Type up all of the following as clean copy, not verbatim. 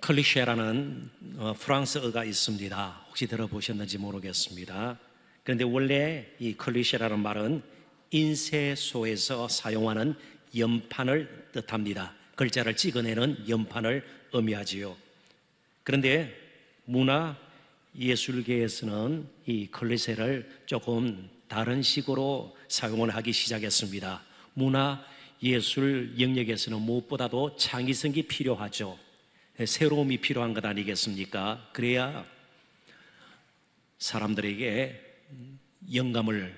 클리셰라는 프랑스어가 있습니다. 혹시 들어보셨는지 모르겠습니다. 그런데 원래 이 클리셰라는 말은 인쇄소에서 사용하는 연판을 뜻합니다. 글자를 찍어내는 연판을 의미하지요. 그런데 문화 예술계에서는 이 클리셰를 조금 다른 식으로 사용을 하기 시작했습니다. 문화 예술 영역에서는 무엇보다도 창의성이 필요하죠. 새로움이 필요한 것 아니겠습니까? 그래야 사람들에게 영감을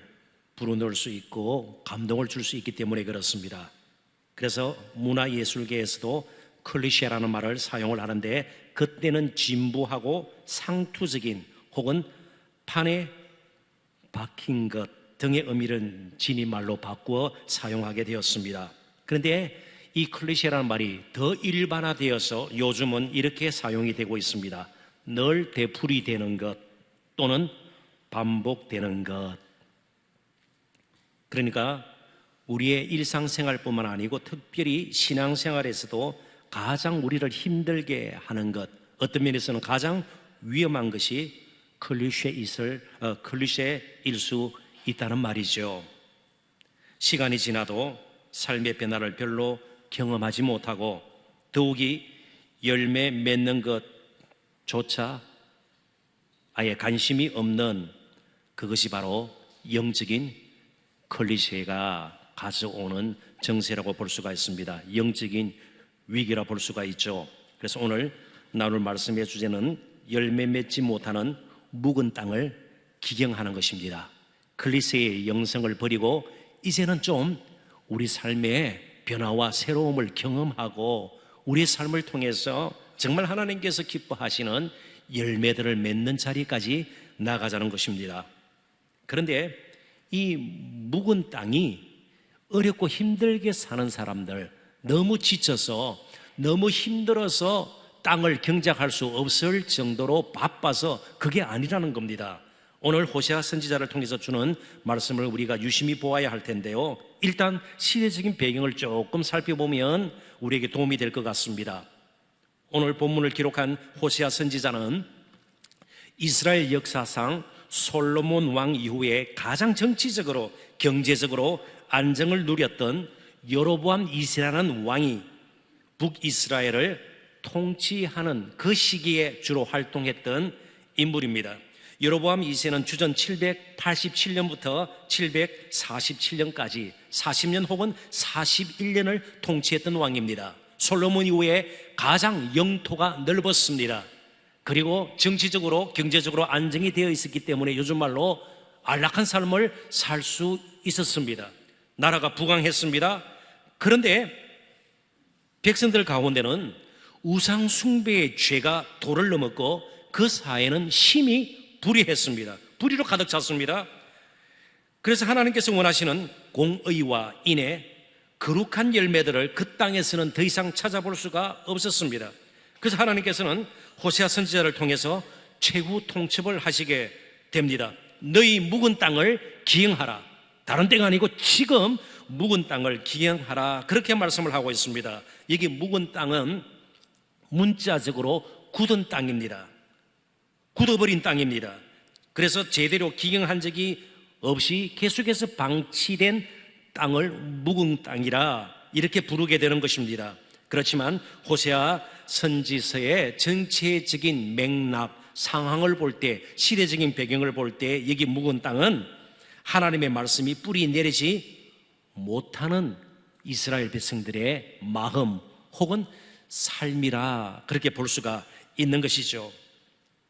불어넣을 수 있고 감동을 줄 수 있기 때문에 그렇습니다. 그래서 문화예술계에서도 클리셰라는 말을 사용을 하는데, 그때는 진부하고 상투적인 혹은 판에 박힌 것 등의 의미를 지닌 말로 바꾸어 사용하게 되었습니다. 그런데 이 클리셰라는 말이 더 일반화되어서 요즘은 이렇게 사용이 되고 있습니다. 늘 되풀이되는 것 또는 반복되는 것. 그러니까 우리의 일상생활뿐만 아니고 특별히 신앙생활에서도 가장 우리를 힘들게 하는 것, 어떤 면에서는 가장 위험한 것이 클리셰일 수 있다는 말이죠. 시간이 지나도 삶의 변화를 별로 경험하지 못하고 더욱이 열매 맺는 것조차 아예 관심이 없는, 그것이 바로 영적인 클리셰가 가져오는 정세라고 볼 수가 있습니다. 영적인 위기라 볼 수가 있죠. 그래서 오늘 나눌 말씀의 주제는 열매 맺지 못하는 묵은 땅을 기경하는 것입니다. 클리셰의 영성을 버리고 이제는 좀 우리 삶의 변화와 새로움을 경험하고 우리의 삶을 통해서 정말 하나님께서 기뻐하시는 열매들을 맺는 자리까지 나가자는 것입니다. 그런데 이 묵은 땅이 어렵고 힘들게 사는 사람들, 너무 지쳐서 너무 힘들어서 땅을 경작할 수 없을 정도로 바빠서 그게 아니라는 겁니다. 오늘 호세아 선지자를 통해서 주는 말씀을 우리가 유심히 보아야 할 텐데요, 일단 시대적인 배경을 조금 살펴보면 우리에게 도움이 될 것 같습니다. 오늘 본문을 기록한 호세아 선지자는 이스라엘 역사상 솔로몬 왕 이후에 가장 정치적으로 경제적으로 안정을 누렸던 여로보암 2세라는 왕이 북이스라엘을 통치하는 그 시기에 주로 활동했던 인물입니다. 여로보암 2세는 주전 787년부터 747년까지 40년 혹은 41년을 통치했던 왕입니다. 솔로몬 이후에 가장 영토가 넓었습니다. 그리고 정치적으로 경제적으로 안정이 되어 있었기 때문에 요즘 말로 안락한 삶을 살 수 있었습니다. 나라가 부강했습니다. 그런데 백성들 가운데는 우상 숭배의 죄가 도를 넘었고 그 사회는 심히 불의했습니다. 불의로 가득 찼습니다. 그래서 하나님께서 원하시는 공의와 인애, 거룩한 열매들을 그 땅에서는 더 이상 찾아볼 수가 없었습니다. 그래서 하나님께서는 호세아 선지자를 통해서 최후 통첩을 하시게 됩니다. 너희 묵은 땅을 기경하라. 다른 때가 아니고 지금 묵은 땅을 기경하라, 그렇게 말씀을 하고 있습니다. 여기 묵은 땅은 문자적으로 굳은 땅입니다. 굳어버린 땅입니다. 그래서 제대로 기경한 적이 없이 계속해서 방치된 땅을 묵은 땅이라 이렇게 부르게 되는 것입니다. 그렇지만 호세아 선지서의 전체적인 맥락, 상황을 볼 때, 시대적인 배경을 볼 때 여기 묵은 땅은 하나님의 말씀이 뿌리 내리지 못하는 이스라엘 백성들의 마음 혹은 삶이라 그렇게 볼 수가 있는 것이죠.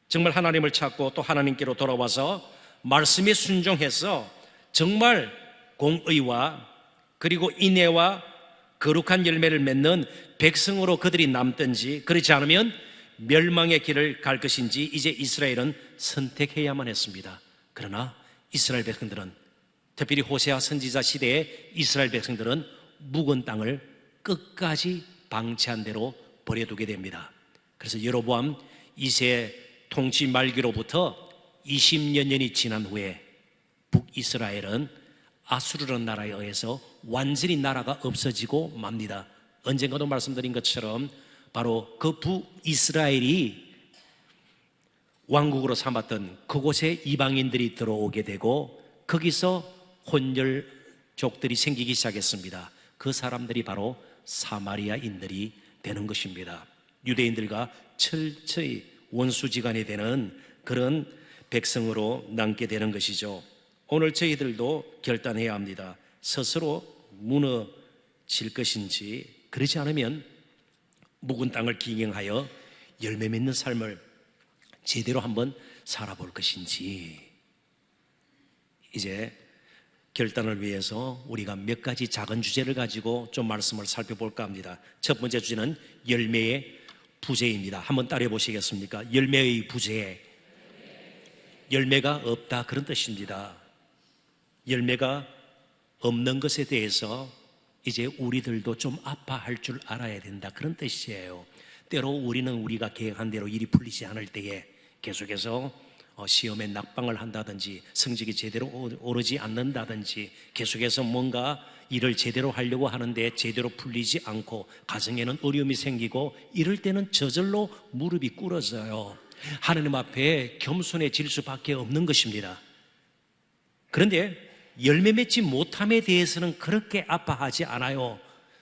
정말 하나님을 찾고 또 하나님께로 돌아와서 말씀에 순종해서 정말 공의와 그리고 인애와 거룩한 열매를 맺는 백성으로 그들이 남든지, 그렇지 않으면 멸망의 길을 갈 것인지 이제 이스라엘은 선택해야만 했습니다. 그러나 이스라엘 백성들은, 특별히 호세아 선지자 시대의 이스라엘 백성들은 묵은 땅을 끝까지 방치한 대로 버려두게 됩니다. 그래서 여로보암 2세 통치 말기로부터 20여 년이 지난 후에 북이스라엘은 아수르라는 나라에 의해서 완전히 나라가 없어지고 맙니다. 언젠가도 말씀드린 것처럼 바로 그 북이스라엘이 왕국으로 삼았던 그곳에 이방인들이 들어오게 되고 거기서 혼혈족들이 생기기 시작했습니다. 그 사람들이 바로 사마리아인들이 되는 것입니다. 유대인들과 철저히 원수지간이 되는 그런 백성으로 남게 되는 것이죠. 오늘 저희들도 결단해야 합니다. 스스로 무너질 것인지, 그러지 않으면 묵은 땅을 기경하여 열매 맺는 삶을 제대로 한번 살아볼 것인지. 이제 결단을 위해서 우리가 몇 가지 작은 주제를 가지고 좀 말씀을 살펴볼까 합니다. 첫 번째 주제는 열매의 부재입니다. 한번 따라해 보시겠습니까? 열매의 부재. 열매가 없다, 그런 뜻입니다. 열매가 없는 것에 대해서 이제 우리들도 좀 아파할 줄 알아야 된다, 그런 뜻이에요. 때로 우리는 우리가 계획한 대로 일이 풀리지 않을 때에 계속해서 시험에 낙방을 한다든지 성적이 제대로 오르지 않는다든지 계속해서 뭔가 일을 제대로 하려고 하는데 제대로 풀리지 않고 가정에는 어려움이 생기고 이럴 때는 저절로 무릎이 꿇어져요. 하나님 앞에 겸손해질 수밖에 없는 것입니다. 그런데 열매 맺지 못함에 대해서는 그렇게 아파하지 않아요.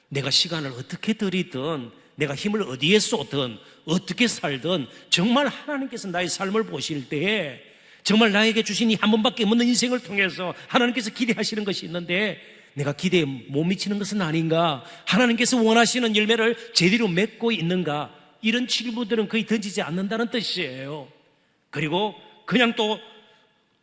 내가 시간을 어떻게 들이든 내가 힘을 어디에 쏟든 어떻게 살든 정말 하나님께서 나의 삶을 보실 때에 정말 나에게 주신 이 한 번밖에 없는 인생을 통해서 하나님께서 기대하시는 것이 있는데 내가 기대에 못 미치는 것은 아닌가? 하나님께서 원하시는 열매를 제대로 맺고 있는가? 이런 질문들은 거의 던지지 않는다는 뜻이에요. 그리고 그냥 또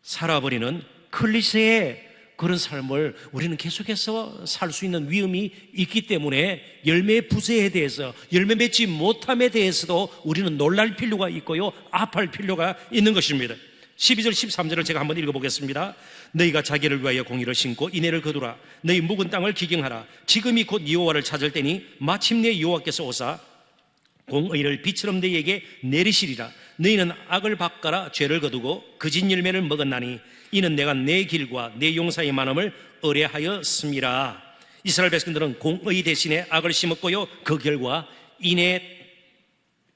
살아버리는 클리셰의 그런 삶을 우리는 계속해서 살 수 있는 위험이 있기 때문에 열매의 부재에 대해서, 열매 맺지 못함에 대해서도 우리는 놀랄 필요가 있고요, 아파할 필요가 있는 것입니다. 12절 13절을 제가 한번 읽어보겠습니다. 너희가 자기를 위하여 공의를 심고 인애를 거두라. 너희 묵은 땅을 기경하라. 지금이 곧 여호와를 찾을 때니 마침내 여호와께서 오사 공의를 비처럼 너희에게 내리시리라. 너희는 악을 바꿔라 죄를 거두고 거짓 열매를 먹었나니 이는 내가 내 길과 내 용사의 만함을 의뢰하였음이라. 이스라엘 백성들은 공의 대신에 악을 심었고요, 그 결과 인애의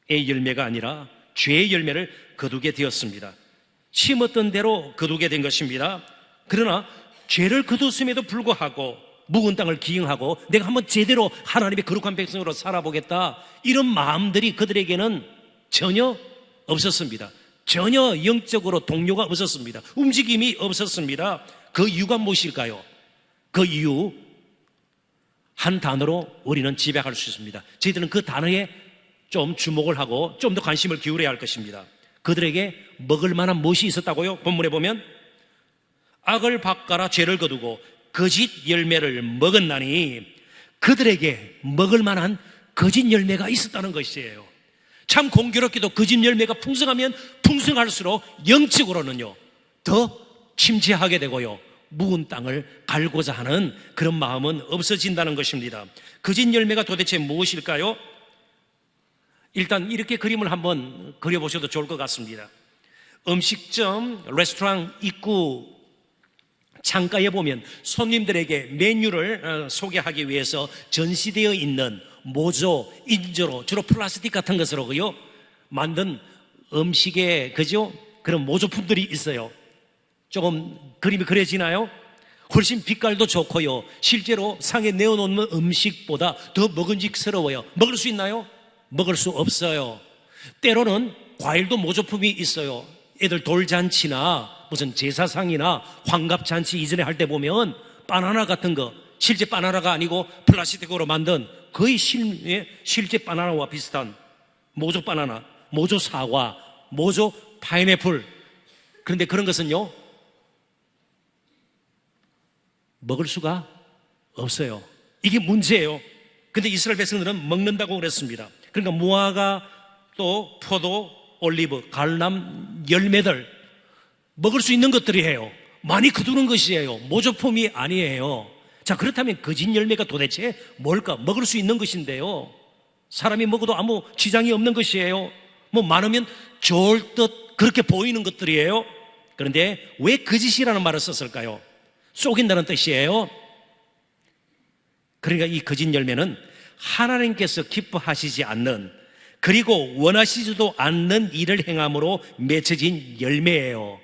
열매가 아니라 죄의 열매를 거두게 되었습니다. 심었던 대로 거두게 된 것입니다. 그러나 죄를 거뒀음에도 불구하고 묵은 땅을 기경하고 내가 한번 제대로 하나님의 거룩한 백성으로 살아보겠다, 이런 마음들이 그들에게는 전혀 없었습니다. 전혀 영적으로 동료가 없었습니다. 움직임이 없었습니다. 그 이유가 무엇일까요? 그 이유 한 단어로 우리는 지배할 수 있습니다. 저희들은 그 단어에 좀 주목을 하고 좀 더 관심을 기울여야 할 것입니다. 그들에게 먹을 만한 무엇이 있었다고요? 본문에 보면 악을 바꿔라 죄를 거두고 거짓 열매를 먹었나니, 그들에게 먹을 만한 거짓 열매가 있었다는 것이에요. 참 공교롭게도 거짓 열매가 풍성하면 풍성할수록 영적으로는요 더 침체하게 되고요, 묵은 땅을 갈고자 하는 그런 마음은 없어진다는 것입니다. 거짓 열매가 도대체 무엇일까요? 일단 이렇게 그림을 한번 그려보셔도 좋을 것 같습니다. 음식점, 레스토랑 입구 창가에 보면 손님들에게 메뉴를 소개하기 위해서 전시되어 있는 모조, 인조로, 주로 플라스틱 같은 것으로요 만든 음식의 그런 모조품들이 있어요. 조금 그림이 그려지나요? 훨씬 빛깔도 좋고요, 실제로 상에 내어놓는 음식보다 더 먹음직스러워요. 먹을 수 있나요? 먹을 수 없어요. 때로는 과일도 모조품이 있어요. 애들 돌잔치나 무슨 제사상이나 환갑잔치 이전에 할 때 보면 바나나 같은 거, 실제 바나나가 아니고 플라스틱으로 만든 거의 실제 바나나와 비슷한 모조 바나나, 모조 사과, 모조 파인애플. 그런데 그런 것은요 먹을 수가 없어요. 이게 문제예요. 근데 이스라엘 백성들은 먹는다고 그랬습니다. 그러니까 무화과, 또 포도, 올리브, 갈람 열매들, 먹을 수 있는 것들이에요. 많이 거두는 것이에요. 모조품이 아니에요. 자, 그렇다면 거짓 열매가 도대체 뭘까? 먹을 수 있는 것인데요, 사람이 먹어도 아무 지장이 없는 것이에요. 뭐 많으면 좋을 듯 그렇게 보이는 것들이에요. 그런데 왜 거짓이라는 말을 썼을까요? 속인다는 뜻이에요. 그러니까 이 거짓 열매는 하나님께서 기뻐하시지 않는, 그리고 원하시지도 않는 일을 행함으로 맺혀진 열매예요.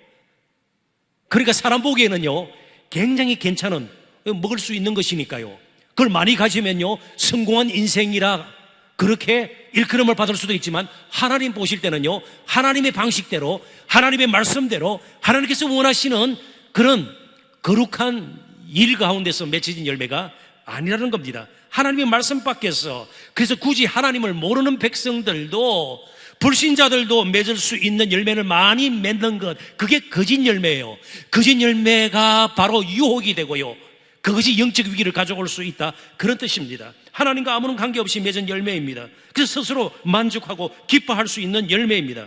그러니까 사람 보기에는요, 굉장히 괜찮은, 먹을 수 있는 것이니까요. 그걸 많이 가지면요, 성공한 인생이라 그렇게 일컬음을 받을 수도 있지만, 하나님 보실 때는요, 하나님의 방식대로, 하나님의 말씀대로, 하나님께서 원하시는 그런 거룩한 일 가운데서 맺혀진 열매가 아니라는 겁니다. 하나님의 말씀 밖에서, 그래서 굳이 하나님을 모르는 백성들도, 불신자들도 맺을 수 있는 열매를 많이 맺는 것, 그게 거짓 열매예요. 거짓 열매가 바로 유혹이 되고요, 그것이 영적 위기를 가져올 수 있다, 그런 뜻입니다. 하나님과 아무런 관계없이 맺은 열매입니다. 그래서 스스로 만족하고 기뻐할 수 있는 열매입니다.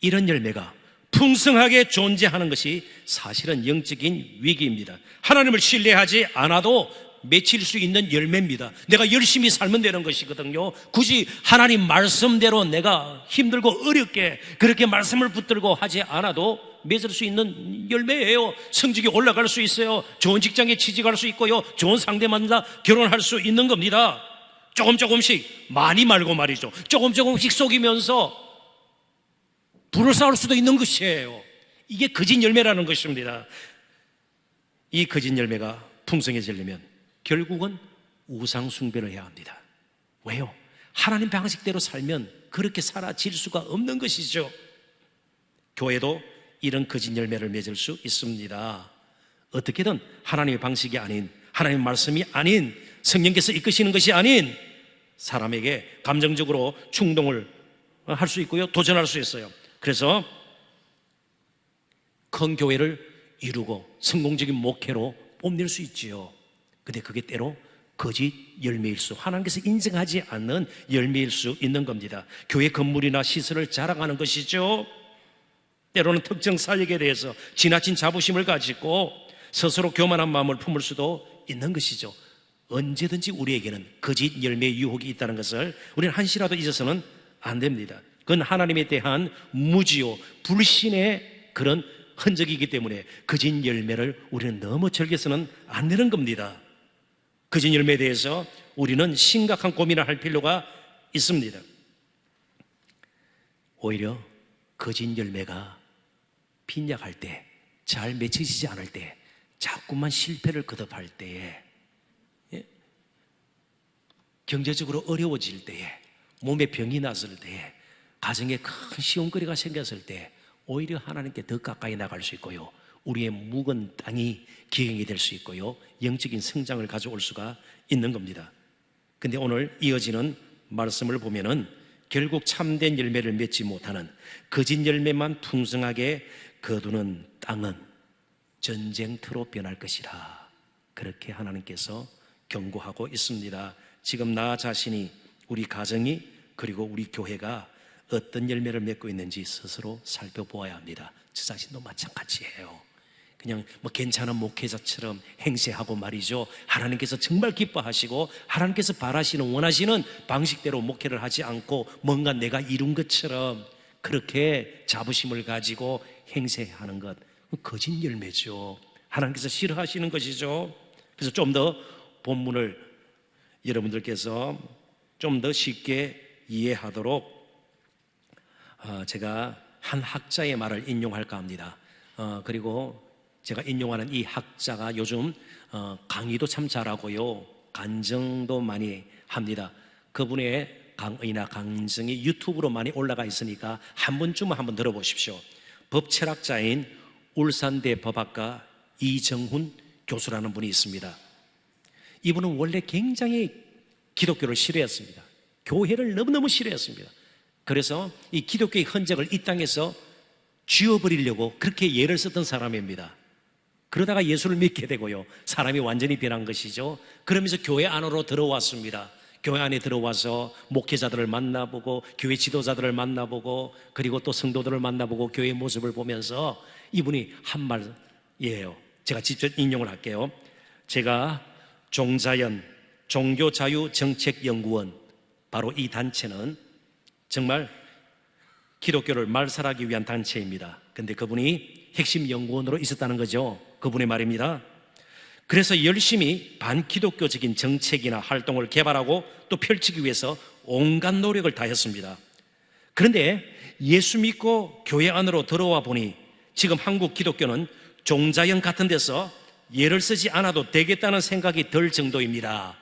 이런 열매가 풍성하게 존재하는 것이 사실은 영적인 위기입니다. 하나님을 신뢰하지 않아도 맺힐 수 있는 열매입니다. 내가 열심히 살면 되는 것이거든요. 굳이 하나님 말씀대로 내가 힘들고 어렵게 그렇게 말씀을 붙들고 하지 않아도 맺을 수 있는 열매예요. 성적이 올라갈 수 있어요. 좋은 직장에 취직할 수 있고요, 좋은 상대 만나 결혼할 수 있는 겁니다. 조금씩, 많이 말고 말이죠, 조금씩 속이면서 불을 쌓을 수도 있는 것이에요. 이게 거짓 열매라는 것입니다. 이 거짓 열매가 풍성해지려면 결국은 우상 숭배를 해야 합니다. 왜요? 하나님 방식대로 살면 그렇게 사라질 수가 없는 것이죠. 교회도 이런 거짓 열매를 맺을 수 있습니다. 어떻게든 하나님의 방식이 아닌, 하나님의 말씀이 아닌, 성령께서 이끄시는 것이 아닌 사람에게 감정적으로 충동을 할 수 있고요, 도전할 수 있어요. 그래서 큰 교회를 이루고 성공적인 목회로 뽐낼 수 있지요. 근데 그게 때로 거짓 열매일 수, 하나님께서 인정하지 않는 열매일 수 있는 겁니다. 교회 건물이나 시설을 자랑하는 것이죠. 때로는 특정 사역에 대해서 지나친 자부심을 가지고 스스로 교만한 마음을 품을 수도 있는 것이죠. 언제든지 우리에게는 거짓 열매의 유혹이 있다는 것을 우리는 한시라도 잊어서는 안 됩니다. 그건 하나님에 대한 무지요, 불신의 그런 흔적이기 때문에 거짓 열매를 우리는 너무 즐겨서는 안 되는 겁니다. 거짓 열매에 대해서 우리는 심각한 고민을 할 필요가 있습니다. 오히려 거짓 열매가 빈약할 때, 잘 맺혀지지 않을 때, 자꾸만 실패를 거듭할 때에, 경제적으로 어려워질 때에, 몸에 병이 났을 때에, 가정에 큰 시험거리가 생겼을 때 오히려 하나님께 더 가까이 나갈 수 있고요, 우리의 묵은 땅이 기경이 될 수 있고요, 영적인 성장을 가져올 수가 있는 겁니다. 근데 오늘 이어지는 말씀을 보면은 결국 참된 열매를 맺지 못하는 거짓 열매만 풍성하게 거두는 땅은 전쟁터로 변할 것이라, 그렇게 하나님께서 경고하고 있습니다. 지금 나 자신이, 우리 가정이, 그리고 우리 교회가 어떤 열매를 맺고 있는지 스스로 살펴보아야 합니다. 저 자신도 마찬가지예요. 그냥 괜찮은 목회자처럼 행세하고 말이죠, 하나님께서 정말 기뻐하시고 하나님께서 바라시는, 원하시는 방식대로 목회를 하지 않고 뭔가 내가 이룬 것처럼 그렇게 자부심을 가지고 행세하는 것, 거짓 열매죠. 하나님께서 싫어하시는 것이죠. 그래서 좀 더 본문을 여러분들께서 좀 더 쉽게 이해하도록 제가 한 학자의 말을 인용할까 합니다. 그리고 제가 인용하는 이 학자가 요즘 강의도 참 잘하고요, 간증도 많이 합니다. 그분의 강의나 간증이 유튜브로 많이 올라가 있으니까 한 번쯤은 한번 들어보십시오. 법철학자인 울산대 법학과 이정훈 교수라는 분이 있습니다. 이분은 원래 굉장히 기독교를 싫어했습니다. 교회를 너무너무 싫어했습니다. 그래서 이 기독교의 흔적을 이 땅에서 쥐어버리려고 그렇게 예를 썼던 사람입니다. 그러다가 예수를 믿게 되고요, 사람이 완전히 변한 것이죠. 그러면서 교회 안으로 들어왔습니다. 교회 안에 들어와서 목회자들을 만나보고 교회 지도자들을 만나보고 그리고 또 성도들을 만나보고 교회의 모습을 보면서 이분이 한 말이에요. 제가 직접 인용을 할게요. 제가 종자연 종교자유정책연구원, 바로 이 단체는 정말 기독교를 말살하기 위한 단체입니다. 근데 그분이 핵심 연구원으로 있었다는 거죠. 그분의 말입니다. 그래서 열심히 반기독교적인 정책이나 활동을 개발하고 또 펼치기 위해서 온갖 노력을 다했습니다. 그런데 예수 믿고 교회 안으로 들어와 보니 지금 한국 기독교는 종자형 같은 데서 예를 쓰지 않아도 되겠다는 생각이 들 정도입니다.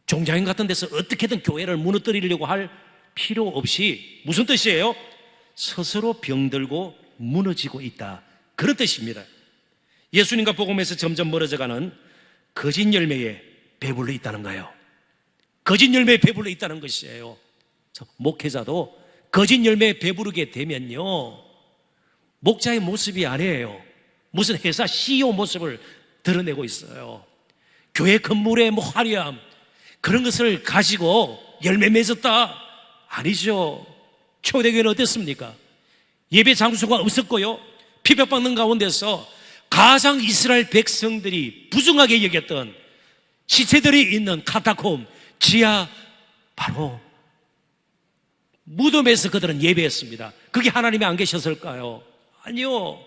종자형 같은 데서 어떻게든 교회를 무너뜨리려고 할 필요 없이, 무슨 뜻이에요? 스스로 병들고 무너지고 있다, 그런 뜻입니다. 예수님과 복음에서 점점 멀어져가는 거짓 열매에 배불러 있다는 거예요. 거짓 열매에 배불러 있다는 것이에요. 목회자도 거짓 열매에 배부르게 되면요, 목자의 모습이 아니에요. 무슨 회사 CEO 모습을 드러내고 있어요. 교회 건물의 화려함, 그런 것을 가지고 열매 맺었다? 아니죠. 초대교회는 어땠습니까? 예배 장소가 없었고요, 피격받는 가운데서 가장 이스라엘 백성들이 부정하게 여겼던 시체들이 있는 카타콤, 지하, 바로 무덤에서 그들은 예배했습니다. 그게 하나님이 안 계셨을까요? 아니요.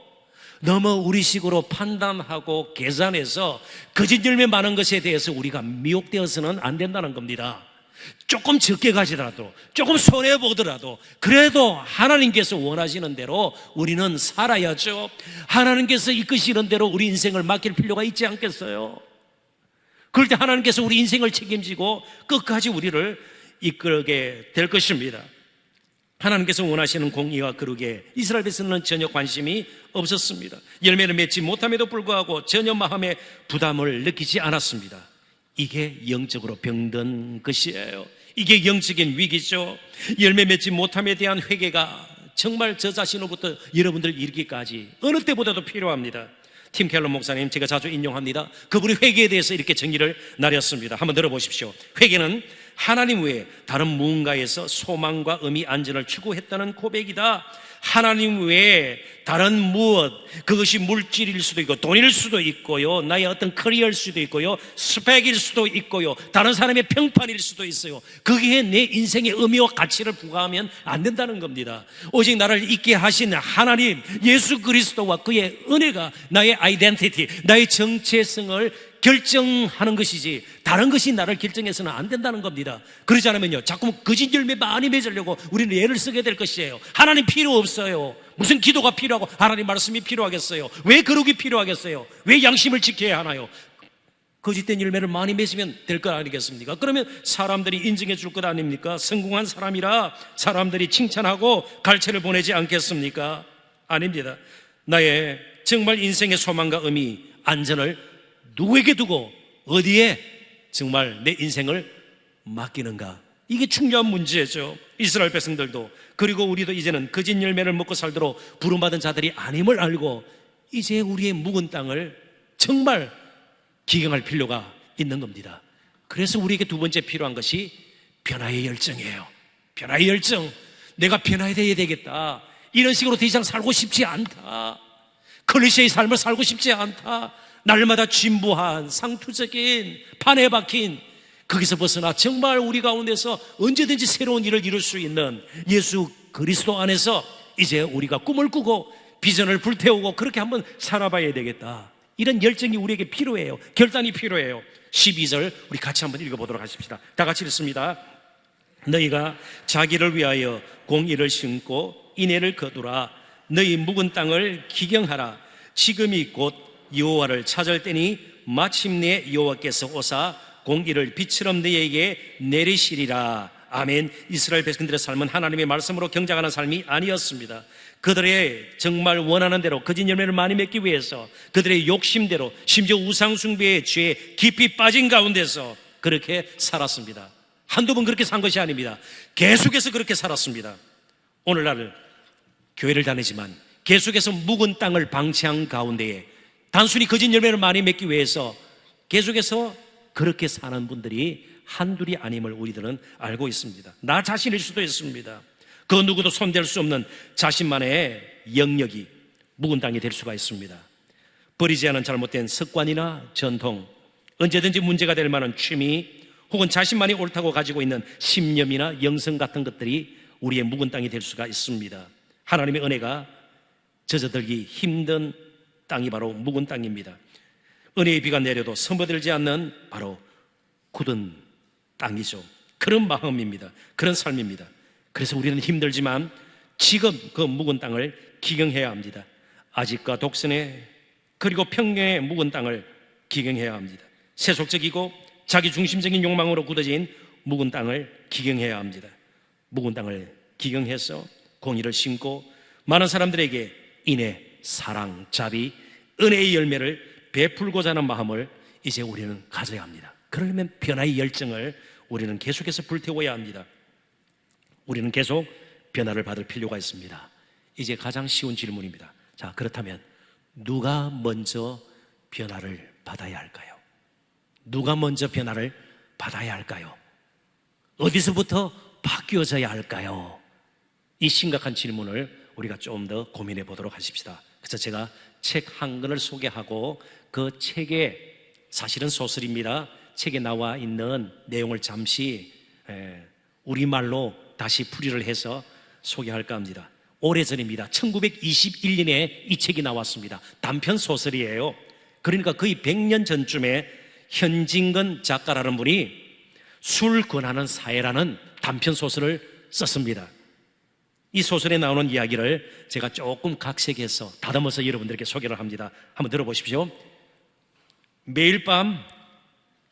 너무 우리식으로 판단하고 계산해서 거짓 열매 많은 것에 대해서 우리가 미혹되어서는 안 된다는 겁니다. 조금 적게 가지더라도, 조금 손해보더라도 그래도 하나님께서 원하시는 대로 우리는 살아야죠. 하나님께서 이끄시는 대로 우리 인생을 맡길 필요가 있지 않겠어요? 그럴 때 하나님께서 우리 인생을 책임지고 끝까지 우리를 이끌게 될 것입니다. 하나님께서 원하시는 공의와 거룩에 이스라엘 백성은 전혀 관심이 없었습니다. 열매를 맺지 못함에도 불구하고 전혀 마음에 부담을 느끼지 않았습니다. 이게 영적으로 병든 것이에요. 이게 영적인 위기죠. 열매 맺지 못함에 대한 회개가 정말 저 자신으로부터 여러분들 이르기까지 어느 때보다도 필요합니다. 팀 켈러 목사님, 제가 자주 인용합니다. 그분이 회개에 대해서 이렇게 정의를 내렸습니다. 한번 들어보십시오. 회개는 하나님 외에 다른 무언가에서 소망과 의미, 안전을 추구했다는 고백이다. 하나님 외에 다른 무엇, 그것이 물질일 수도 있고 돈일 수도 있고요, 나의 어떤 커리어일 수도 있고요, 스펙일 수도 있고요, 다른 사람의 평판일 수도 있어요. 그게 내 인생의 의미와 가치를 부과하면 안 된다는 겁니다. 오직 나를 있게 하신 하나님, 예수 그리스도와 그의 은혜가 나의 아이덴티티, 나의 정체성을 결정하는 것이지 다른 것이 나를 결정해서는 안 된다는 겁니다. 그러지 않으면요, 자꾸 거짓 열매 많이 맺으려고 우리는 예를 쓰게 될 것이에요. 하나님 필요 없어요. 무슨 기도가 필요하고 하나님 말씀이 필요하겠어요? 왜 거룩이 필요하겠어요? 왜 양심을 지켜야 하나요? 거짓된 열매를 많이 맺으면 될 것 아니겠습니까? 그러면 사람들이 인정해 줄 것 아닙니까? 성공한 사람이라 사람들이 칭찬하고 갈채를 보내지 않겠습니까? 아닙니다. 나의 정말 인생의 소망과 의미, 안전을 누구에게 두고 어디에 정말 내 인생을 맡기는가? 이게 중요한 문제죠. 이스라엘 백성들도, 그리고 우리도 이제는 거짓 열매를 먹고 살도록 부름받은 자들이 아님을 알고 이제 우리의 묵은 땅을 정말 기경할 필요가 있는 겁니다. 그래서 우리에게 두 번째 필요한 것이 변화의 열정이에요. 변화의 열정. 내가 변화해야 되겠다. 이런 식으로 더 이상 살고 싶지 않다. 클리셰의 삶을 살고 싶지 않다. 날마다 진부한 상투적인 판에 박힌, 거기서 벗어나 정말 우리 가운데서 언제든지 새로운 일을 이룰 수 있는 예수 그리스도 안에서 이제 우리가 꿈을 꾸고 비전을 불태우고 그렇게 한번 살아봐야 되겠다. 이런 열정이 우리에게 필요해요. 결단이 필요해요. 12절 우리 같이 한번 읽어보도록 하십시다. 다 같이 읽습니다. 너희가 자기를 위하여 공의를 심고 인애를 거두라. 너희 묵은 땅을 기경하라. 지금이 곧 여호와를 찾을 때니 마침내 여호와께서 오사 공의를 빛처럼 너희에게 내리시리라. 아멘. 이스라엘 백성들의 삶은 하나님의 말씀으로 경작하는 삶이 아니었습니다. 그들의 정말 원하는 대로 거짓 열매를 많이 맺기 위해서 그들의 욕심대로, 심지어 우상숭배의 죄에 깊이 빠진 가운데서 그렇게 살았습니다. 한두 번 그렇게 산 것이 아닙니다. 계속해서 그렇게 살았습니다. 오늘날 교회를 다니지만 계속해서 묵은 땅을 방치한 가운데에 단순히 거짓 열매를 많이 맺기 위해서 계속해서 그렇게 사는 분들이 한둘이 아님을 우리들은 알고 있습니다. 나 자신일 수도 있습니다. 그 누구도 손댈 수 없는 자신만의 영역이 묵은 땅이 될 수가 있습니다. 버리지 않은 잘못된 습관이나 전통, 언제든지 문제가 될 만한 취미, 혹은 자신만이 옳다고 가지고 있는 신념이나 영성 같은 것들이 우리의 묵은 땅이 될 수가 있습니다. 하나님의 은혜가 젖어들기 힘든 땅이 바로 묵은 땅입니다. 은혜의 비가 내려도 선보들지 않는 바로 굳은 땅이죠. 그런 마음입니다. 그런 삶입니다. 그래서 우리는 힘들지만 지금 그 묵은 땅을 기경해야 합니다. 아직과 독선의 그리고 평경의 묵은 땅을 기경해야 합니다. 세속적이고 자기중심적인 욕망으로 굳어진 묵은 땅을 기경해야 합니다. 묵은 땅을 기경해서 공의를 심고 많은 사람들에게 인애, 사랑, 자비, 은혜의 열매를 베풀고자 하는 마음을 이제 우리는 가져야 합니다. 그러려면 변화의 열정을 우리는 계속해서 불태워야 합니다. 우리는 계속 변화를 받을 필요가 있습니다. 이제 가장 쉬운 질문입니다. 자, 그렇다면 누가 먼저 변화를 받아야 할까요? 누가 먼저 변화를 받아야 할까요? 어디서부터 바뀌어져야 할까요? 이 심각한 질문을 우리가 좀 더 고민해 보도록 하십시다. 그래서 제가 책 한 권을 소개하고 그 책에 사실은 소설입니다. 책에 나와 있는 내용을 잠시 우리말로 다시 풀이를 해서 소개할까 합니다. 오래전입니다. 1921년에 이 책이 나왔습니다. 단편 소설이에요. 그러니까 거의 100년 전쯤에 현진건 작가라는 분이 술 권하는 사회라는 단편 소설을 썼습니다. 이 소설에 나오는 이야기를 제가 조금 각색해서 다듬어서 여러분들에게 소개를 합니다. 한번 들어보십시오. 매일 밤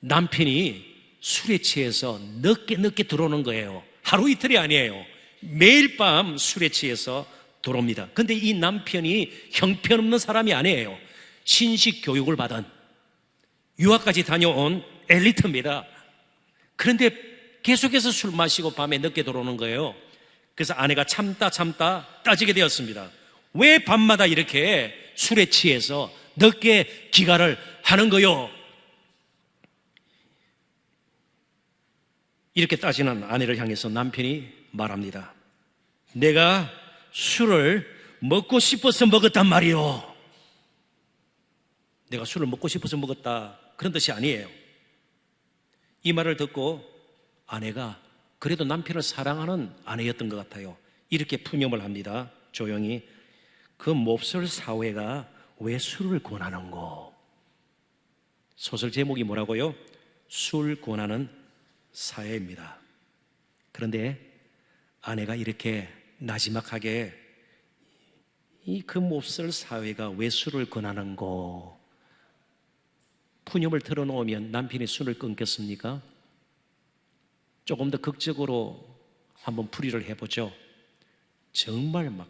남편이 술에 취해서 늦게 들어오는 거예요. 하루 이틀이 아니에요. 매일 밤 술에 취해서 들어옵니다. 근데 이 남편이 형편없는 사람이 아니에요. 신식 교육을 받은 유학까지 다녀온 엘리트입니다. 그런데 계속해서 술 마시고 밤에 늦게 들어오는 거예요. 그래서 아내가 참다 따지게 되었습니다. 왜 밤마다 이렇게 술에 취해서 늦게 기가를 하는 거요? 이렇게 따지는 아내를 향해서 남편이 말합니다. 내가 술을 먹고 싶어서 먹었단 말이요. 내가 술을 먹고 싶어서 먹었다, 그런 뜻이 아니에요. 이 말을 듣고 아내가 그래도 남편을 사랑하는 아내였던 것 같아요. 이렇게 푸념을 합니다. 조용히. 그 몹쓸 사회가 왜 술을 권하는고? 소설 제목이 뭐라고요? 술 권하는 사회입니다. 그런데 아내가 이렇게 나지막하게 이 그 몹쓸 사회가 왜 술을 권하는고? 푸념을 털어놓으면 남편이 술을 끊겠습니까? 조금 더 극적으로 한번 풀이를 해보죠. 정말 막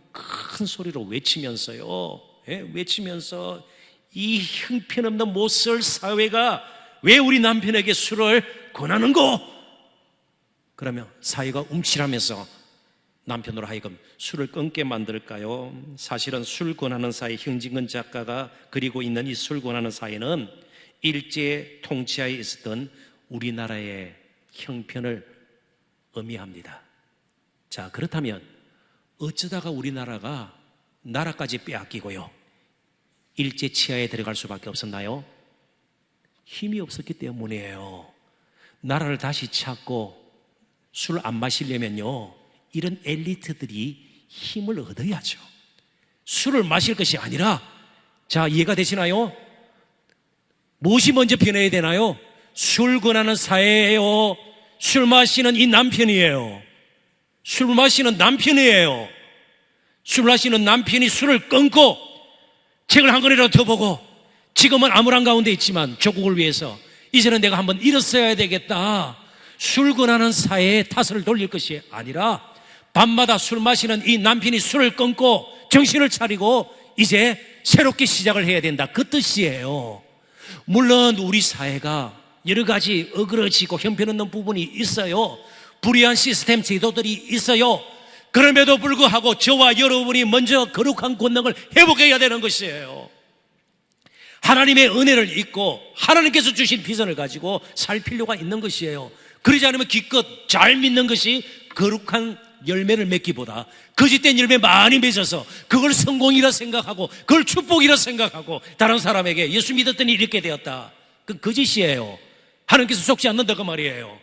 큰 소리로 외치면서요. 외치면서 이 형편없는 못쓸 사회가 왜 우리 남편에게 술을 권하는고? 그러면 사회가 움찔하면서 남편으로 하여금 술을 끊게 만들까요? 사실은 술 권하는 사회, 현진건 작가가 그리고 있는 이 술 권하는 사회는 일제 통치하에 있었던 우리나라의 형편을 의미합니다. 자, 그렇다면 어쩌다가 우리나라가 나라까지 빼앗기고요, 일제 치하에 들어갈 수밖에 없었나요? 힘이 없었기 때문이에요. 나라를 다시 찾고 술 안 마시려면요, 이런 엘리트들이 힘을 얻어야죠. 술을 마실 것이 아니라, 자, 이해가 되시나요? 무엇이 먼저 변해야 되나요? 술 권하는 사회예요. 술 마시는 이 남편이에요. 술 마시는 남편이에요. 술 마시는 남편이 술을 끊고 책을 한 권이라도 더 보고, 지금은 암울한 가운데 있지만 조국을 위해서 이제는 내가 한번 일어서야 되겠다, 술 권하는 사회에 탓을 돌릴 것이 아니라 밤마다 술 마시는 이 남편이 술을 끊고 정신을 차리고 이제 새롭게 시작을 해야 된다, 그 뜻이에요. 물론 우리 사회가 여러 가지 어그러지고 형편없는 부분이 있어요. 불의한 시스템 제도들이 있어요. 그럼에도 불구하고 저와 여러분이 먼저 거룩한 권능을 회복해야 되는 것이에요. 하나님의 은혜를 잊고 하나님께서 주신 비전을 가지고 살 필요가 있는 것이에요. 그러지 않으면 기껏 잘 믿는 것이 거룩한 열매를 맺기보다 거짓된 열매 많이 맺어서 그걸 성공이라 생각하고 그걸 축복이라 생각하고 다른 사람에게 예수 믿었더니 이렇게 되었다, 그건 거짓이에요. 하나님께서 속지 않는다, 그 말이에요.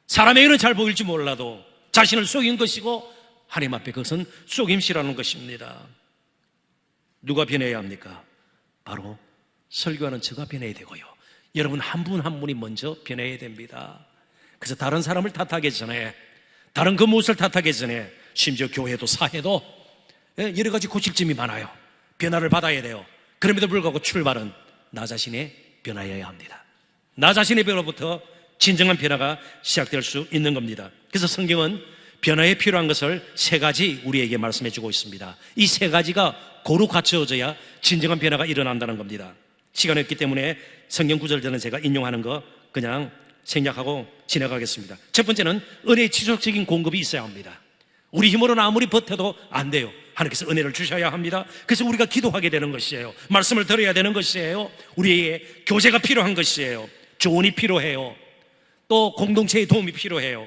사람에게는 잘 보일지 몰라도 자신을 속인 것이고 하나님 앞에 그것은 속임수라는 것입니다. 누가 변해야 합니까? 바로 설교하는 저가 변해야 되고요. 여러분 한 분 한 분이 먼저 변해야 됩니다. 그래서 다른 사람을 탓하기 전에, 다른 그 무엇을 탓하기 전에, 심지어 교회도 사회도 여러 가지 고칠 점이 많아요. 변화를 받아야 돼요. 그럼에도 불구하고 출발은 나 자신의 변화여야 합니다. 나 자신의 변화부터 진정한 변화가 시작될 수 있는 겁니다. 그래서 성경은 변화에 필요한 것을 세 가지 우리에게 말씀해 주고 있습니다. 이 세 가지가 고루 갖춰져야 진정한 변화가 일어난다는 겁니다. 시간이 없기 때문에 성경 구절들은 제가 인용하는 거 그냥 생략하고 지나가겠습니다. 첫 번째는 은혜의 지속적인 공급이 있어야 합니다. 우리 힘으로는 아무리 버텨도 안 돼요. 하나님께서 은혜를 주셔야 합니다. 그래서 우리가 기도하게 되는 것이에요. 말씀을 들어야 되는 것이에요. 우리에게 교제가 필요한 것이에요. 조언이 필요해요. 또 공동체의 도움이 필요해요.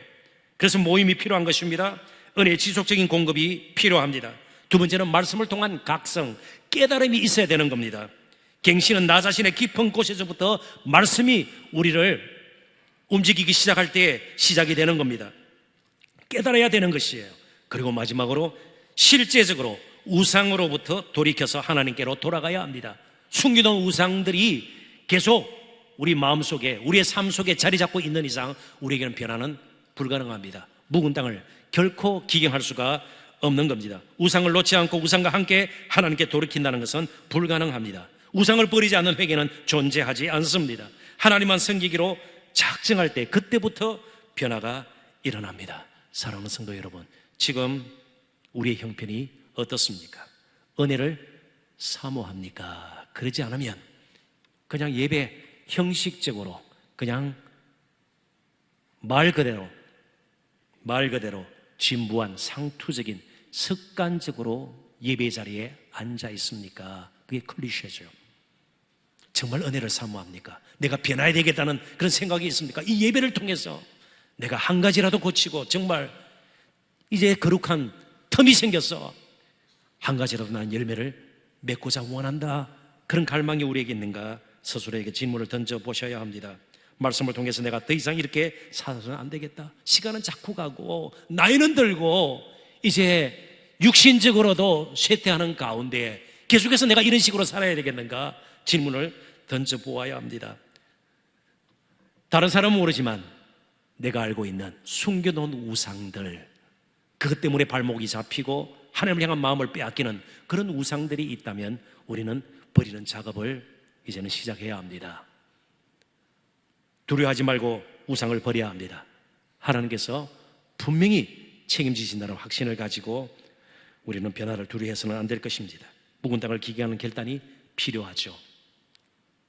그래서 모임이 필요한 것입니다. 은혜의 지속적인 공급이 필요합니다. 두 번째는 말씀을 통한 각성, 깨달음이 있어야 되는 겁니다. 갱신은 나 자신의 깊은 곳에서부터 말씀이 우리를 움직이기 시작할 때 시작이 되는 겁니다. 깨달아야 되는 것이에요. 그리고 마지막으로 실제적으로 우상으로부터 돌이켜서 하나님께로 돌아가야 합니다. 숨겨놓은 우상들이 계속 우리 마음속에, 우리의 삶 속에 자리 잡고 있는 이상 우리에게는 변화는 불가능합니다. 묵은 땅을 결코 기경할 수가 없는 겁니다. 우상을 놓지 않고 우상과 함께 하나님께 돌이킨다는 것은 불가능합니다. 우상을 버리지 않는 회개는 존재하지 않습니다. 하나님만 섬기기로 작정할 때 그때부터 변화가 일어납니다. 사랑하는 성도 여러분, 지금 우리의 형편이 어떻습니까? 은혜를 사모합니까? 그러지 않으면 그냥 예배 형식적으로 그냥 말 그대로 진부한 상투적인 습관적으로 예배 자리에 앉아 있습니까? 그게 클리셰죠. 정말 은혜를 사모합니까? 내가 변화해야 되겠다는 그런 생각이 있습니까? 이 예배를 통해서 내가 한 가지라도 고치고 정말 이제 거룩한 텀이 생겼어, 한 가지라도 난 열매를 맺고자 원한다, 그런 갈망이 우리에게 있는가 스스로에게 질문을 던져보셔야 합니다. 말씀을 통해서 내가 더 이상 이렇게 살아서는 안 되겠다, 시간은 자꾸 가고 나이는 들고 이제 육신적으로도 쇠퇴하는 가운데 계속해서 내가 이런 식으로 살아야 되겠는가 질문을 던져보아야 합니다. 다른 사람은 모르지만 내가 알고 있는 숨겨놓은 우상들, 그것 때문에 발목이 잡히고 하나님을 향한 마음을 빼앗기는 그런 우상들이 있다면 우리는 버리는 작업을 이제는 시작해야 합니다. 두려워하지 말고 우상을 버려야 합니다. 하나님께서 분명히 책임지신다는 확신을 가지고 우리는 변화를 두려워해서는 안 될 것입니다. 묵은 땅을 기경하는 결단이 필요하죠.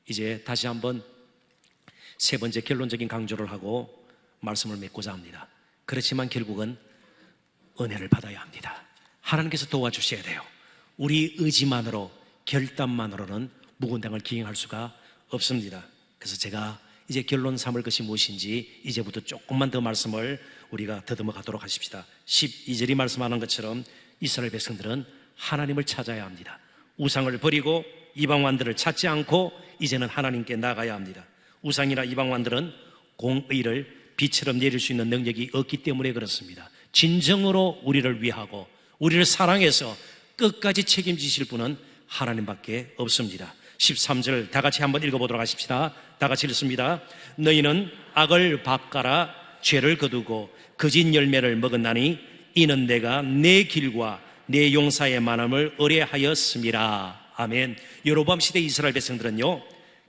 이제 다시 한번 세 번째 결론적인 강조를 하고 말씀을 맺고자 합니다. 그렇지만 결국은 은혜를 받아야 합니다. 하나님께서 도와주셔야 돼요. 우리 의지만으로, 결단만으로는 묵은 땅을 기경할 수가 없습니다. 그래서 제가 이제 결론 삼을 것이 무엇인지 이제부터 조금만 더 말씀을 우리가 더듬어 가도록 하십시다. 12절이 말씀하는 것처럼 이스라엘 백성들은 하나님을 찾아야 합니다. 우상을 버리고 이방왕들을 찾지 않고 이제는 하나님께 나가야 합니다. 우상이나 이방왕들은 공의를 비처럼 내릴 수 있는 능력이 없기 때문에 그렇습니다. 진정으로 우리를 위하고 우리를 사랑해서 끝까지 책임지실 분은 하나님밖에 없습니다. 13절 다 같이 한번 읽어보도록 하십시다. 다 같이 읽습니다. 너희는 악을 밭가라 죄를 거두고 거짓 열매를 먹었나니 이는 내가 내 길과 내 용사의 만함을 의뢰하였음이라. 아멘. 여로보암 시대 이스라엘 백성들은요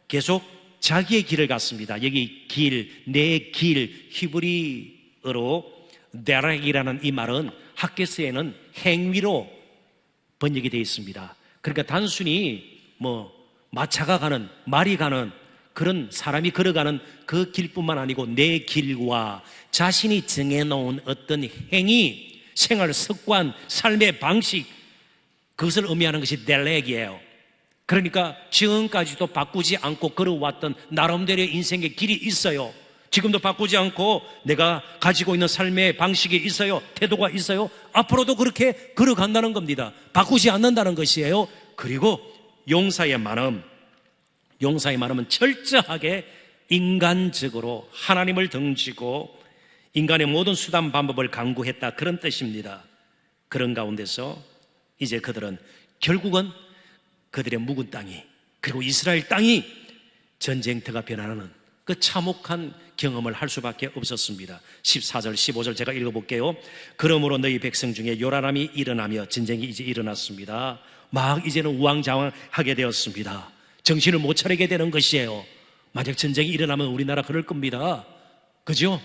계속 자기의 길을 갔습니다. 여기 길, 내 길, 히브리어로 데렉이라는 이 말은 학개서에는 행위로 번역이 되어 있습니다. 그러니까 단순히 마차가 가는, 말이 가는 그런 사람이 걸어가는 그 길뿐만 아니고 내 길과 자신이 정해놓은 어떤 행위, 생활 습관, 삶의 방식, 그것을 의미하는 것이 델렉이에요. 그러니까 지금까지도 바꾸지 않고 걸어왔던 나름대로의 인생의 길이 있어요. 지금도 바꾸지 않고 내가 가지고 있는 삶의 방식이 있어요. 태도가 있어요. 앞으로도 그렇게 걸어간다는 겁니다. 바꾸지 않는다는 것이에요. 그리고 용사의 마음은 철저하게 인간적으로 하나님을 등지고 인간의 모든 수단 방법을 강구했다, 그런 뜻입니다. 그런 가운데서 이제 그들은 결국은 그들의 묵은 땅이, 그리고 이스라엘 땅이 전쟁터가 변하는 그 참혹한 경험을 할 수밖에 없었습니다. 14절 15절 제가 읽어볼게요. 그러므로 너희 백성 중에 요란함이 일어나며 전쟁이 이제 일어났습니다. 막 이제는 우왕좌왕하게 되었습니다. 정신을 못 차리게 되는 것이에요. 만약 전쟁이 일어나면 우리나라 그럴 겁니다. 그죠?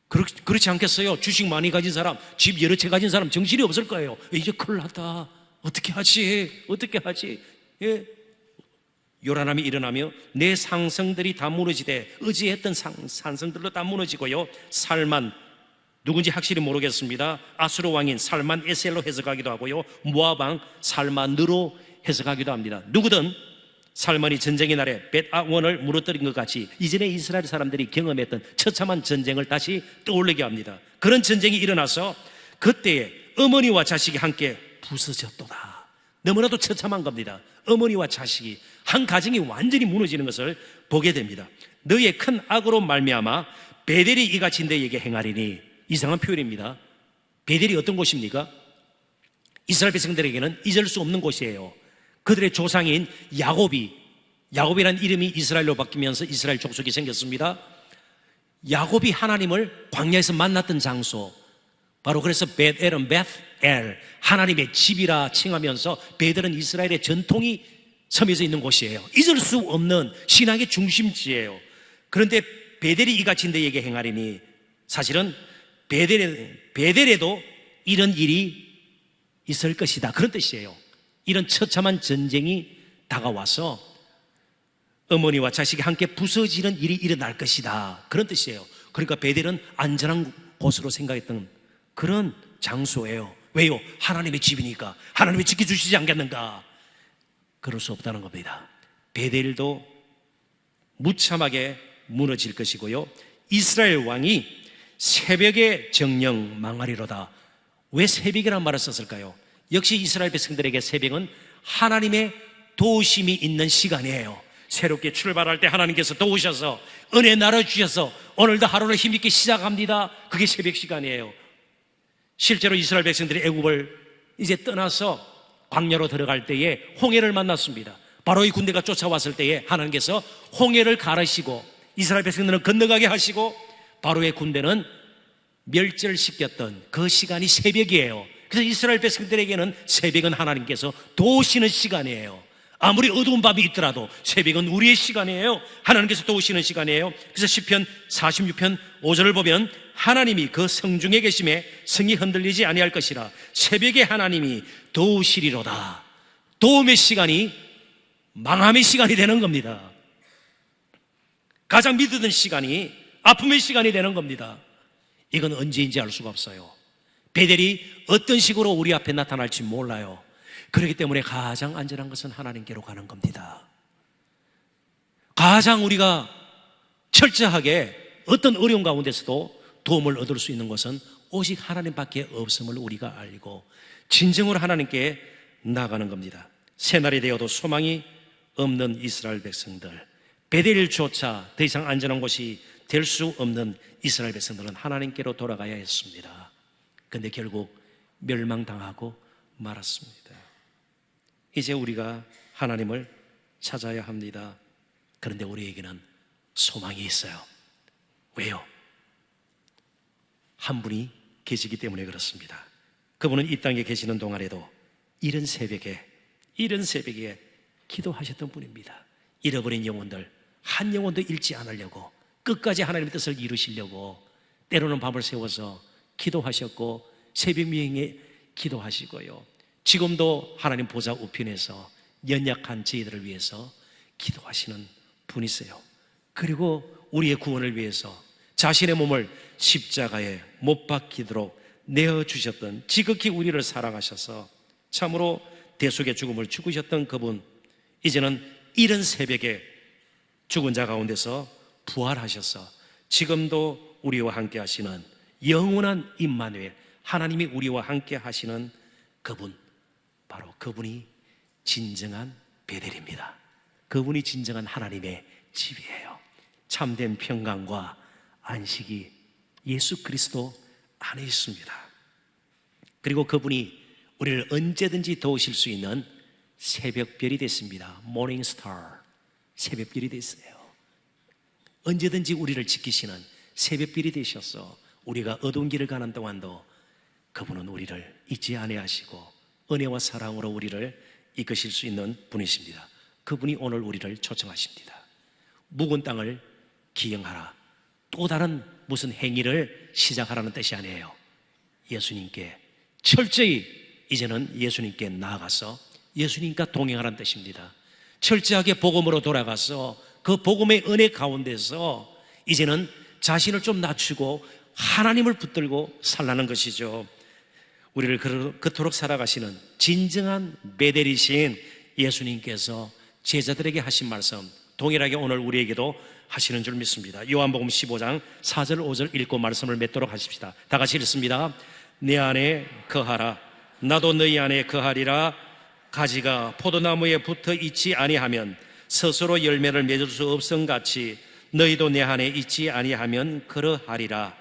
그렇지 않겠어요? 주식 많이 가진 사람, 집 여러 채 가진 사람 정신이 없을 거예요. 이제 큰일 났다. 어떻게 하지? 어떻게 하지? 예? 요란함이 일어나며 내 상성들이 다 무너지되 의지했던 산성들도 다 무너지고요. 살만, 누군지 확실히 모르겠습니다. 아수르 왕인 살만 에셀로 해석하기도 하고요. 모압 왕 살만으로 해석하기도 합니다. 누구든 살만이 전쟁의 날에 벳아원을 무너뜨린 것 같이 이전에 이스라엘 사람들이 경험했던 처참한 전쟁을 다시 떠올리게 합니다. 그런 전쟁이 일어나서 그때에 어머니와 자식이 함께 부서졌도다. 너무나도 처참한 겁니다. 어머니와 자식이 한 가정이 완전히 무너지는 것을 보게 됩니다. 너의 큰 악으로 말미암아 베델이 이같이 너에게 행하리니. 이상한 표현입니다. 베델이 어떤 곳입니까? 이스라엘 백성들에게는 잊을 수 없는 곳이에요. 그들의 조상인 야곱이라는 이름이 이스라엘로 바뀌면서 이스라엘 족속이 생겼습니다. 야곱이 하나님을 광야에서 만났던 장소, 바로 그래서 벳엘은 벳엘, 하나님의 집이라 칭하면서 베델은 이스라엘의 전통이 섬에서 있는 곳이에요. 잊을 수 없는 신앙의 중심지예요. 그런데 베델이 이같이 너에게 행하리니, 사실은 베델에도 이런 일이 있을 것이다, 그런 뜻이에요. 이런 처참한 전쟁이 다가와서 어머니와 자식이 함께 부서지는 일이 일어날 것이다, 그런 뜻이에요. 그러니까 베델은 안전한 곳으로 생각했던 그런 장소예요. 왜요? 하나님의 집이니까. 하나님이 지켜주시지 않겠는가? 그럴 수 없다는 겁니다. 베델도 무참하게 무너질 것이고요. 이스라엘 왕이 새벽에 정령 망하리로다. 왜 새벽이라는 말을 썼을까요? 역시 이스라엘 백성들에게 새벽은 하나님의 도우심이 있는 시간이에요. 새롭게 출발할 때 하나님께서 도우셔서 은혜 나눠주셔서 오늘도 하루를 힘있게 시작합니다. 그게 새벽 시간이에요. 실제로 이스라엘 백성들이 애굽을 이제 떠나서 광야로 들어갈 때에 홍해를 만났습니다. 바로의 군대가 쫓아왔을 때에 하나님께서 홍해를 가르시고 이스라엘 백성들은 건너가게 하시고 바로의 군대는 멸절시켰던 그 시간이 새벽이에요. 그래서 이스라엘 백성들에게는 새벽은 하나님께서 도우시는 시간이에요. 아무리 어두운 밤이 있더라도 새벽은 우리의 시간이에요. 하나님께서 도우시는 시간이에요. 그래서 시편 46편 5절을 보면 하나님이 그 성중에 계심에 성이 흔들리지 아니할 것이라. 새벽에 하나님이 도우시리로다. 도움의 시간이 망함의 시간이 되는 겁니다. 가장 믿었던 시간이 아픔의 시간이 되는 겁니다. 이건 언제인지 알 수가 없어요. 베델이 어떤 식으로 우리 앞에 나타날지 몰라요. 그렇기 때문에 가장 안전한 것은 하나님께로 가는 겁니다. 가장 우리가 철저하게 어떤 어려운 가운데서도 도움을 얻을 수 있는 것은 오직 하나님밖에 없음을 우리가 알고 진정으로 하나님께 나가는 겁니다. 새날이 되어도 소망이 없는 이스라엘 백성들, 베델조차 더 이상 안전한 곳이 될 수 없는 이스라엘 백성들은 하나님께로 돌아가야 했습니다. 그런데 결국 멸망당하고 말았습니다. 이제 우리가 하나님을 찾아야 합니다. 그런데 우리에게는 소망이 있어요. 왜요? 한 분이 계시기 때문에 그렇습니다. 그분은 이 땅에 계시는 동안에도 이른 새벽에 기도하셨던 분입니다. 잃어버린 영혼들, 한 영혼도 잃지 않으려고 끝까지 하나님의 뜻을 이루시려고 때로는 밤을 새워서 기도하셨고 새벽 미행에 기도하시고요. 지금도 하나님 보좌 우편에서 연약한 저희들을 위해서 기도하시는 분이세요. 그리고 우리의 구원을 위해서 자신의 몸을 십자가에 못 박히도록 내어주셨던, 지극히 우리를 사랑하셔서 참으로 대속의 죽음을 죽으셨던 그분, 이제는 이른 새벽에 죽은 자 가운데서 부활하셔서 지금도 우리와 함께 하시는 영원한 임마누엘, 하나님이 우리와 함께 하시는 그분, 바로 그분이 진정한 베델입니다. 그분이 진정한 하나님의 집이에요. 참된 평강과 안식이 예수 그리스도 안에 있습니다. 그리고 그분이 우리를 언제든지 도우실 수 있는 새벽별이 됐습니다. 모닝 스타, 새벽별이 됐어요. 언제든지 우리를 지키시는 새벽별이 되셔서 우리가 어두운 길을 가는 동안도 그분은 우리를 잊지 아니하시고 은혜와 사랑으로 우리를 이끄실 수 있는 분이십니다. 그분이 오늘 우리를 초청하십니다. 묵은 땅을 기경하라. 또 다른 무슨 행위를 시작하라는 뜻이 아니에요. 예수님께 철저히 이제는 예수님께 나아가서 예수님과 동행하라는 뜻입니다. 철저하게 복음으로 돌아가서 그 복음의 은혜 가운데서 이제는 자신을 좀 낮추고 하나님을 붙들고 살라는 것이죠. 우리를 그토록 살아가시는 진정한 베델이신 예수님께서 제자들에게 하신 말씀 동일하게 오늘 우리에게도 하시는 줄 믿습니다. 요한복음 15장 4절 5절 읽고 말씀을 맺도록 하십시다. 다 같이 읽습니다. 내 안에 거하라. 나도 너희 안에 거하리라. 가지가 포도나무에 붙어 있지 아니하면 스스로 열매를 맺을 수 없음같이 너희도 내 안에 있지 아니하면 그러하리라.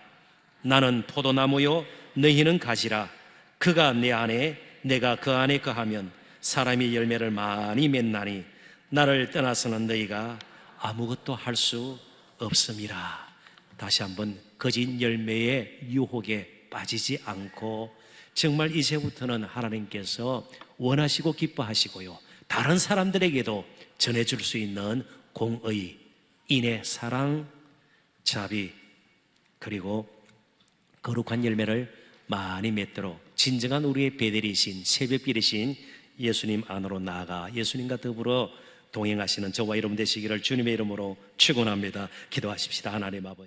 나는 포도나무요 너희는 가지라. 그가 내 안에 내가 그 안에 거하면 사람이 열매를 많이 맺나니 나를 떠나서는 너희가 아무것도 할 수 없음이라. 다시 한번 거짓 열매의 유혹에 빠지지 않고 정말 이제부터는 하나님께서 원하시고 기뻐하시고요 다른 사람들에게도 전해줄 수 있는 공의, 인애, 사랑, 자비 그리고 거룩한 열매를 많이 맺도록 진정한 우리의 베델이신 새벽별이신 예수님 안으로 나아가 예수님과 더불어 동행하시는 저와 여러분 되시기를 주님의 이름으로 축원합니다. 기도하십시다. 하나님 아버지.